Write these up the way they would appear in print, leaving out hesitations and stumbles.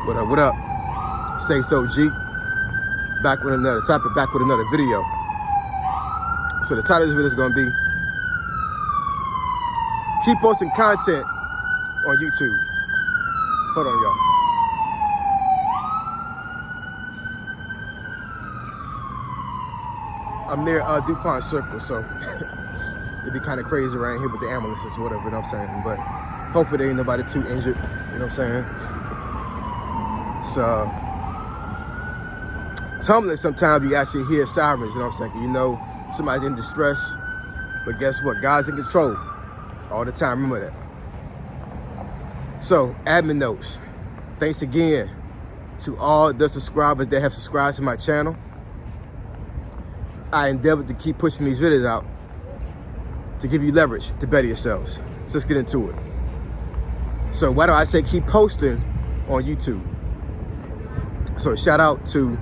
What up? Say so, G. Back with another topic, back with another video. So the title of this video is gonna be keep posting content on YouTube. Hold on, y'all. I'm near DuPont Circle, so it'd be kind of crazy around here with the ambulances or whatever, you know what I'm saying? But hopefully there ain't nobody too injured, you know what I'm saying? It's humbling sometimes you actually hear sirens, you know what I'm saying? You know somebody's in distress, but guess what? God's in control all the time, remember that. So, admin notes. Thanks again to all the subscribers that have subscribed to my channel. I endeavored to keep pushing these videos out to give you leverage to better yourselves. So let's get into it. So why do I say keep posting on YouTube? So shout out to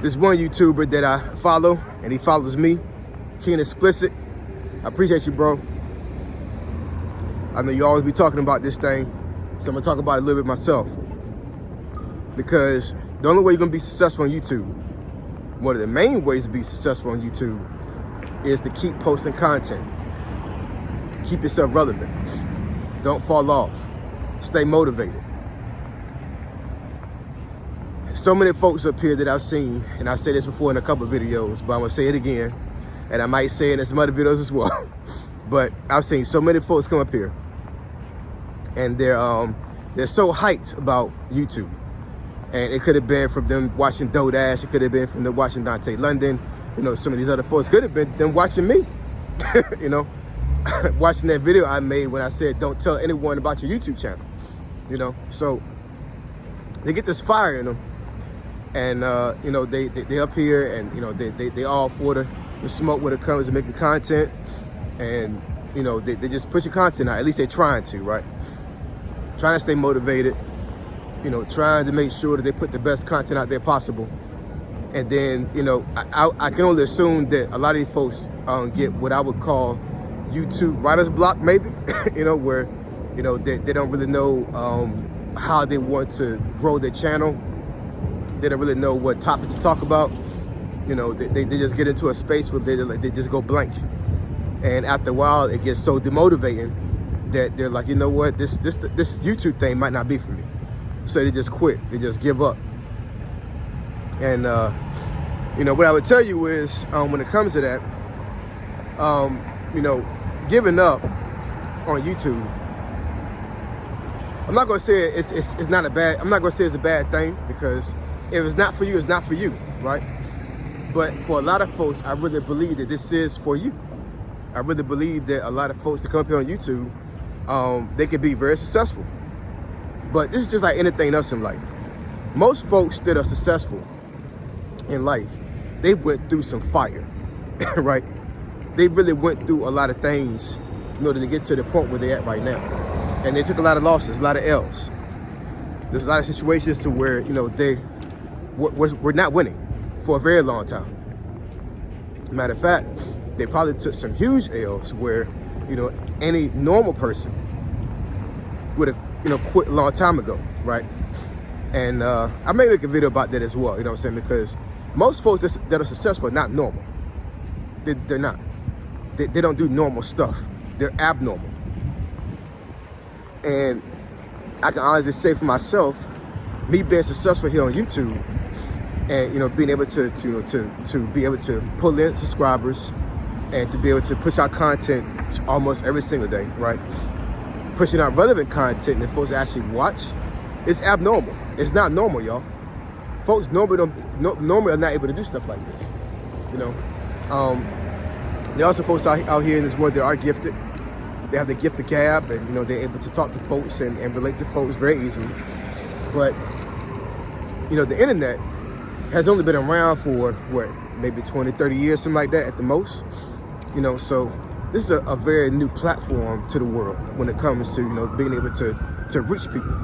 this one YouTuber that I follow, and he follows me, Explizit. I appreciate you, bro. I know you always be talking about this thing, so I'm gonna talk about it a little bit myself. Because the only way you're gonna be successful on YouTube, one of the main ways to be successful on YouTube, is to keep posting content. Keep yourself relevant. Don't fall off. Stay motivated. So many folks up here that I've seen, and I've said this before in a couple of videos, but I'm gonna say it again, and I might say it in some other videos as well. But I've seen so many folks come up here, and they're so hyped about YouTube. And it could have been from them watching Dodash. It could have been from them watching Dante London. You know, some of these other folks could have been them watching me. You know, watching that video I made when I said, don't tell anyone about your YouTube channel. You know, so they get this fire in them. And, you know, they up here and, you know, they all for the smoke when it comes to making content. And, you know, they just push your content out. At least they're trying to, right? Trying to stay motivated. You know, trying to make sure that they put the best content out there possible. And then, you know, I can only assume that a lot of these folks get what I would call YouTube writer's block, maybe, you know, where, you know, they don't really know how they want to grow their channel. They don't really know what topics to talk about. You know, they just get into a space where they just go blank. And after a while, it gets so demotivating that they're like, you know what, this YouTube thing might not be for me. So they just quit, they just give up. And, you know, what I would tell you is, when it comes to that, you know, giving up on YouTube, I'm not gonna say it's not a bad, I'm not gonna say it's a bad thing, because if it's not for you, it's not for you, right? But for a lot of folks, I really believe that this is for you. I really believe that a lot of folks that come up here on YouTube, they can be very successful. But this is just like anything else in life. Most folks that are successful in life, they went through some fire, right? They really went through a lot of things in order to get to the point where they're at right now. And they took a lot of losses, a lot of L's. There's a lot of situations to where, you know, they were not winning for a very long time. Matter of fact, they probably took some huge L's where, you know, any normal person would have, you know, quit a long time ago, right? And I may make a video about that as well, you know what I'm saying? Because most folks that are successful are not normal. They're not. They don't do normal stuff. They're abnormal. And I can honestly say for myself, me being successful here on YouTube, and, you know, being able to be able to pull in subscribers and to be able to push out content almost every single day, right? Pushing out relevant content that folks actually watch is abnormal. It's not normal, y'all. Folks normally are not able to do stuff like this, you know. There are also folks out here in this world that are gifted. They have the gift of gab, and, you know, they're able to talk to folks and relate to folks very easily. But, you know, the internet has only been around for, what, maybe 20, 30 years, something like that at the most. You know, so this is a very new platform to the world when it comes to, you know, being able to reach people.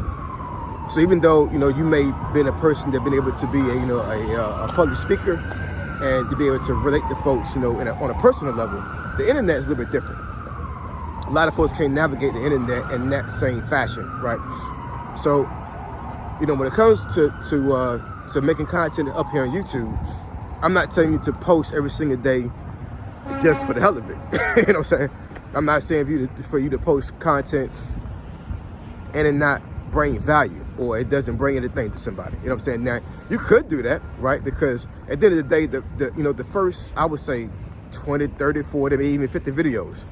So even though, you know, you may have been a person that been able to be a public speaker and to be able to relate to folks, you know, on a personal level, the internet is a little bit different. A lot of folks can't navigate the internet in that same fashion, right? So you know, when it comes to making content up here on YouTube, I'm not telling you to post every single day just for the hell of it. You know what I'm saying? I'm not saying for you to post content and it not bring value, or it doesn't bring anything to somebody. You know what I'm saying? Now, you could do that, right? Because at the end of the day, the first, I would say 20, 30, 40, maybe even 50 videos,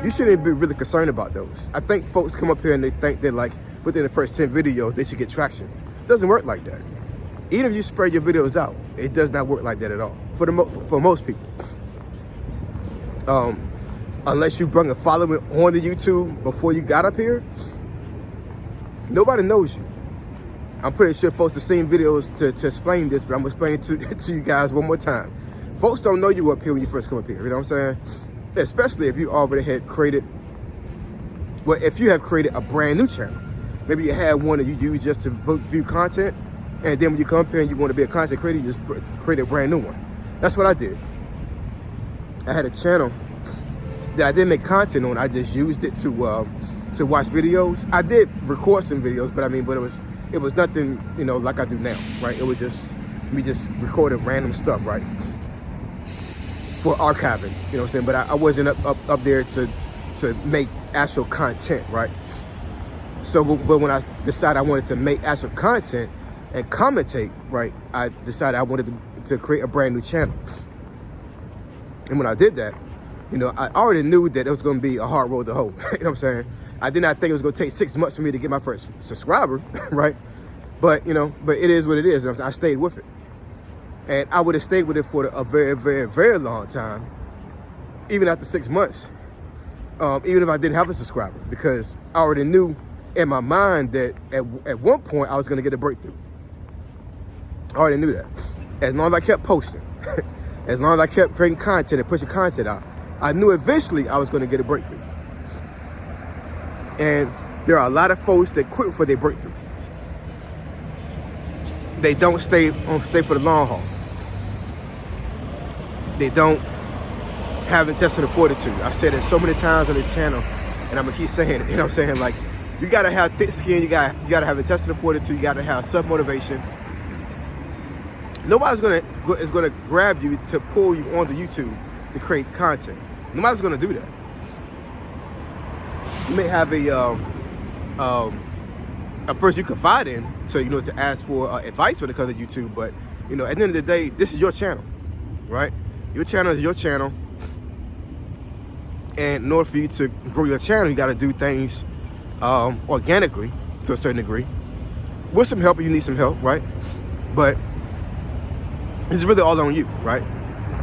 you shouldn't be really concerned about those. I think folks come up here and they think that like within the first 10 videos, they should get traction. It doesn't work like that. Even if you spread your videos out, it does not work like that at all for most people. Unless you bring a following on the YouTube before you got up here, nobody knows you. I'm pretty sure folks have seen videos to explain this, but I'm explaining to you guys one more time. Folks don't know you up here when you first come up here, you know what I'm saying? Especially if you already had created, well, if you have created a brand new channel. Maybe you had one that you use just to view content, and then when you come up here and you want to be a content creator, you just create a brand new one. That's what I did. I had a channel that I didn't make content on. I just used it to watch videos. I did record some videos, but it was nothing, you know, like I do now, right? It was just me just recording random stuff, right? For archiving, you know what I'm saying? But I wasn't up there to make actual content, right? So, but when I decided I wanted to make actual content and commentate, right, I decided I wanted to create a brand new channel. And when I did that, you know, I already knew that it was going to be a hard road to hoe. You know what I'm saying? I did not think it was going to take 6 months for me to get my first subscriber, right? But, you know, but it is what it is. You know what I'm saying? I stayed with it. And I would have stayed with it for a very, very, very long time, even after 6 months, even if I didn't have a subscriber, because I already knew in my mind that at one point I was going to get a breakthrough. I already knew that. As long as I kept posting, as long as I kept creating content and pushing content out, I knew eventually I was going to get a breakthrough. And there are a lot of folks that quit before they breakthrough. They don't stay for the long haul. They don't have intestinal fortitude. I said it so many times on this channel, and I'm gonna keep saying it. You know what I'm saying? Like, you gotta have thick skin. You gotta have intestinal fortitude. You gotta have self-motivation. Nobody's gonna grab you to pull you onto YouTube to create content. Nobody's gonna do that. You may have a person you confide in to ask for advice when it comes to YouTube, but you know, at the end of the day, this is your channel, right? Your channel is your channel, and in order for you to grow your channel, you got to do things organically to a certain degree. With some help, you need some help, right? But it's really all on you, right?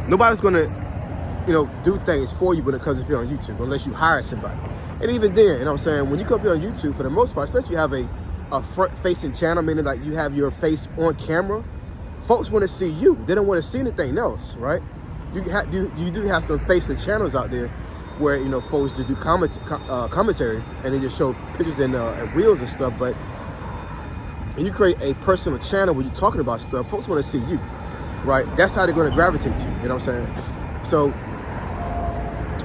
Nobody's gonna, you know, do things for you when it comes to being on YouTube unless you hire somebody. And even then, you know what I'm saying, when you come here on YouTube, for the most part, especially if you have a front-facing channel, meaning like you have your face on camera, folks want to see you. They don't want to see anything else, right? You do have some faceless channels out there where, you know, folks just do commentary and they just show pictures and reels and stuff. But when you create a personal channel where you're talking about stuff, folks want to see you, right? That's how they're going to gravitate to you. You know what I'm saying? So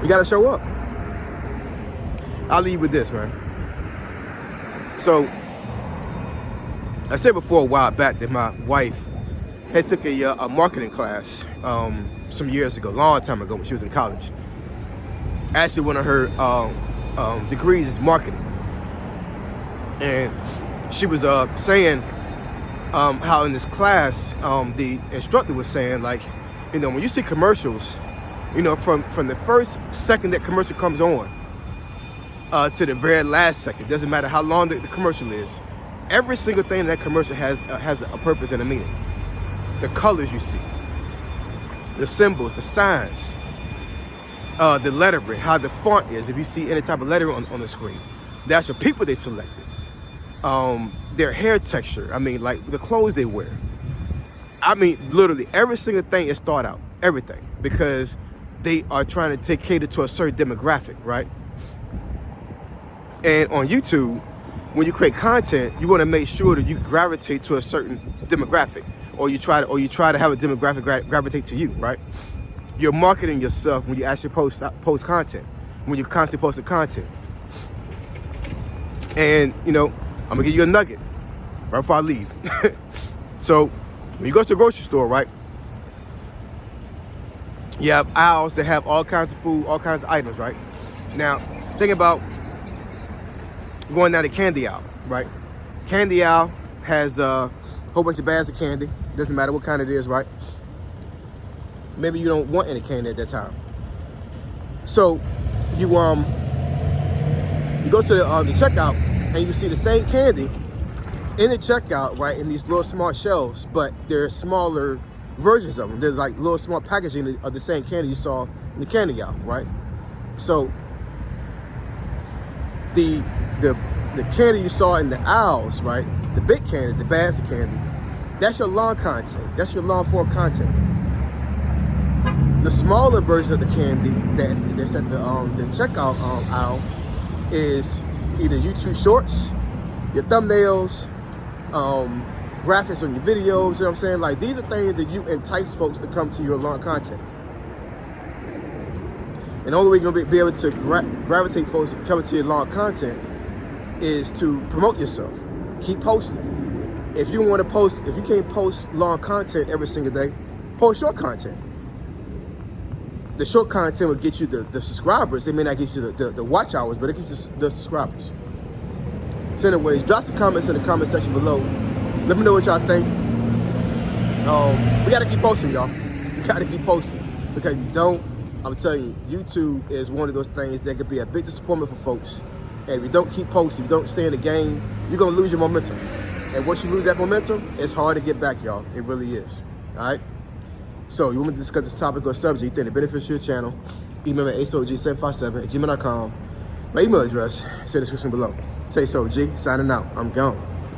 you got to show up. I'll leave with this, man. So I said before a while back that my wife had took a marketing class some years ago, long time ago when she was in college. Actually, one of her degrees is marketing. And she was saying how in this class, the instructor was saying, like, you know, when you see commercials, you know, from the first second that commercial comes on to the very last second, doesn't matter how long the commercial is, every single thing in that commercial has a purpose and a meaning. The colors you see, the symbols, the signs, the lettering, how the font is, if you see any type of lettering on the screen, the actual people they selected, their hair texture, I mean, like the clothes they wear. I mean, literally every single thing is thought out, everything, because they are trying to cater to a certain demographic, right? And on YouTube, when you create content, you want to make sure that you gravitate to a certain demographic, or you try to have a demographic gravitate to you, right? You're marketing yourself when you actually post content, when you're constantly posting content. And, you know, I'm gonna give you a nugget. right before I leave. So when you go to the grocery store, right, you have aisles that have all kinds of food, all kinds of items, right? Now, think about going down the candy aisle, right? Candy aisle has a whole bunch of bags of candy. Doesn't matter what kind it is, right? Maybe you don't want any candy at that time. So you go to the checkout and you see the same candy in the checkout, right, in these little small shelves, but they're smaller versions of them. They're like little small packaging of the same candy you saw in the candy aisle, right? So the candy you saw in the aisles, right, the big candy, the bags of candy, that's your lawn content. That's your long form content. The smaller version of the candy that's at the checkout aisle is either YouTube shorts, your thumbnails, graphics on your videos, you know what I'm saying? Like, these are things that you entice folks to come to your long content. And the only way you're gonna be able to gravitate folks coming to your long content is to promote yourself. Keep posting. If you want to post, if you can't post long content every single day, post short content. The short content will get you the subscribers. It may not get you the watch hours, but it gets you the subscribers. So anyways, drop some comments in the comment section below. Let me know what y'all think. We gotta keep posting, y'all. We gotta keep posting. Because if you don't, I'm telling you, YouTube is one of those things that could be a big disappointment for folks. And if you don't keep posting, if you don't stay in the game, you're gonna lose your momentum. And once you lose that momentum, it's hard to get back, y'all. It really is. All right? So you want me to discuss this topic or subject you think it benefits your channel, email me at asog757@gmail.com. My email address is in the description below. Say so, G. Signing out. I'm gone.